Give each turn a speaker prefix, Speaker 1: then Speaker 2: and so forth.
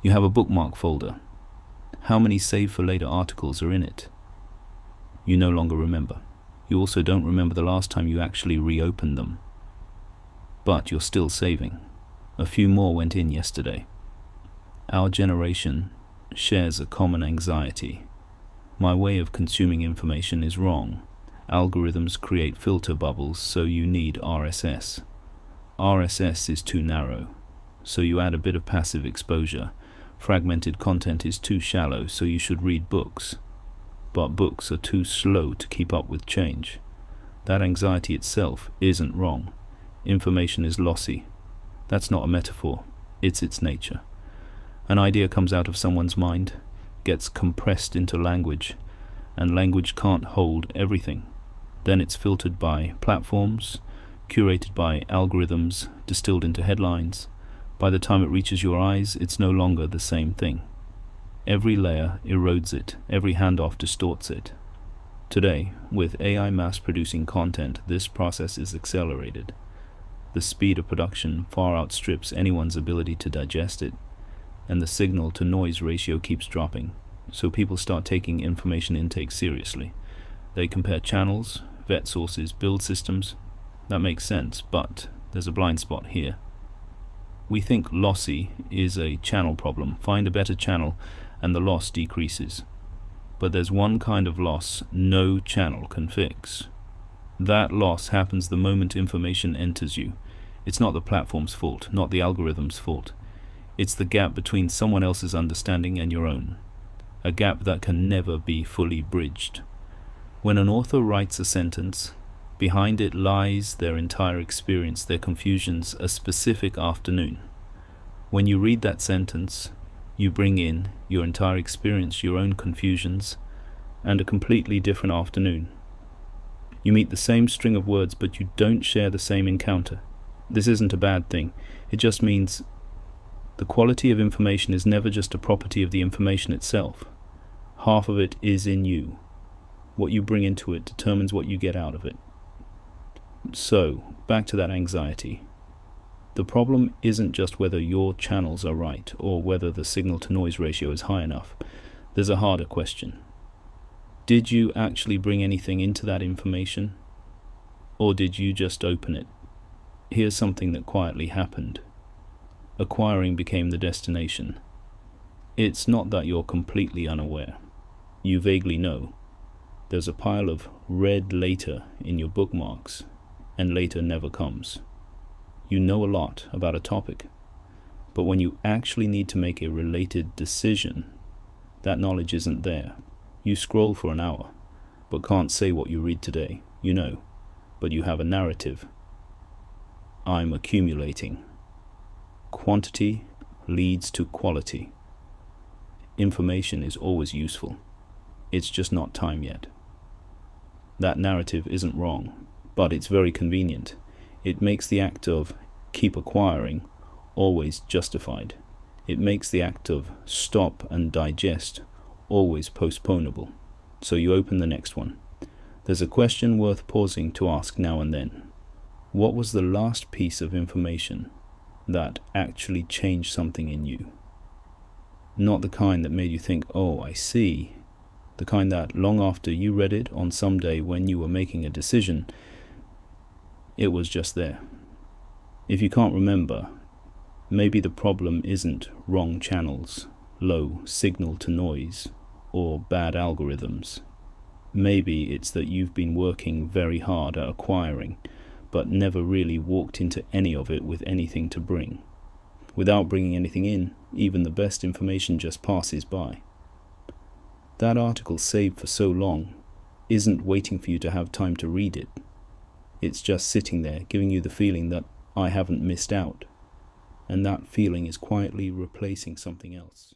Speaker 1: You have a bookmark folder. How many save for later articles are in it? You no longer remember. You also don't remember the last time you actually reopened them. But you're still saving. A few more went in yesterday. Our generation shares a common anxiety. My way of consuming information is wrong. Algorithms create filter bubbles, so you need RSS. RSS is too narrow, so you add a bit of passive exposure. Fragmented content is too shallow, so you should read books. But books are too slow to keep up with change. That anxiety itself isn't wrong. Information is lossy. That's not a metaphor, it's its nature. An idea comes out of someone's mind, gets compressed into language, and language can't hold everything. Then it's filtered by platforms, curated by algorithms, distilled into headlines. By the time it reaches your eyes, it's no longer the same thing. Every layer erodes it, every handoff distorts it. Today, with AI mass-producing content, this process is accelerated. The speed of production far outstrips anyone's ability to digest it, and the signal-to-noise ratio keeps dropping, so people start taking information intake seriously. They compare channels, vet sources, build systems. That makes sense, but there's a blind spot here. We think lossy is a channel problem. Find a better channel and the loss decreases. But there's one kind of loss no channel can fix. That loss happens the moment information enters you. It's not the platform's fault, not the algorithm's fault. It's the gap between someone else's understanding and your own. A gap that can never be fully bridged. When an author writes a sentence, behind it lies their entire experience, their confusions, a specific afternoon. When you read that sentence, you bring in your entire experience, your own confusions, and a completely different afternoon. You meet the same string of words, but you don't share the same encounter. This isn't a bad thing. It just means the quality of information is never just a property of the information itself. Half of it is in you. What you bring into it determines what you get out of it. So, back to that anxiety. The problem isn't just whether your channels are right or whether the signal-to-noise ratio is high enough. There's a harder question. Did you actually bring anything into that information? Or did you just open it? Here's something that quietly happened. Acquiring became the destination. It's not that you're completely unaware. You vaguely know. There's a pile of read later in your bookmarks, and later never comes. You know a lot about a topic, but when you actually need to make a related decision, that knowledge isn't there. You scroll for an hour, but can't say what you read today. You know, but you have a narrative. I'm accumulating. Quantity leads to quality. Information is always useful. It's just not time yet. That narrative isn't wrong, but it's very convenient. It makes the act of keep acquiring always justified. It makes the act of stop and digest always postponable. So you open the next one. There's a question worth pausing to ask now and then. What was the last piece of information that actually changed something in you? Not the kind that made you think, oh, I see. The kind that long after you read it on some day when you were making a decision, it was just there. If you can't remember, maybe the problem isn't wrong channels, low signal to noise, or bad algorithms. Maybe it's that you've been working very hard at acquiring, but never really walked into any of it with anything to bring. Without bringing anything in, even the best information just passes by. That article saved for so long isn't waiting for you to have time to read it. It's just sitting there, giving you the feeling that I haven't missed out. And that feeling is quietly replacing something else.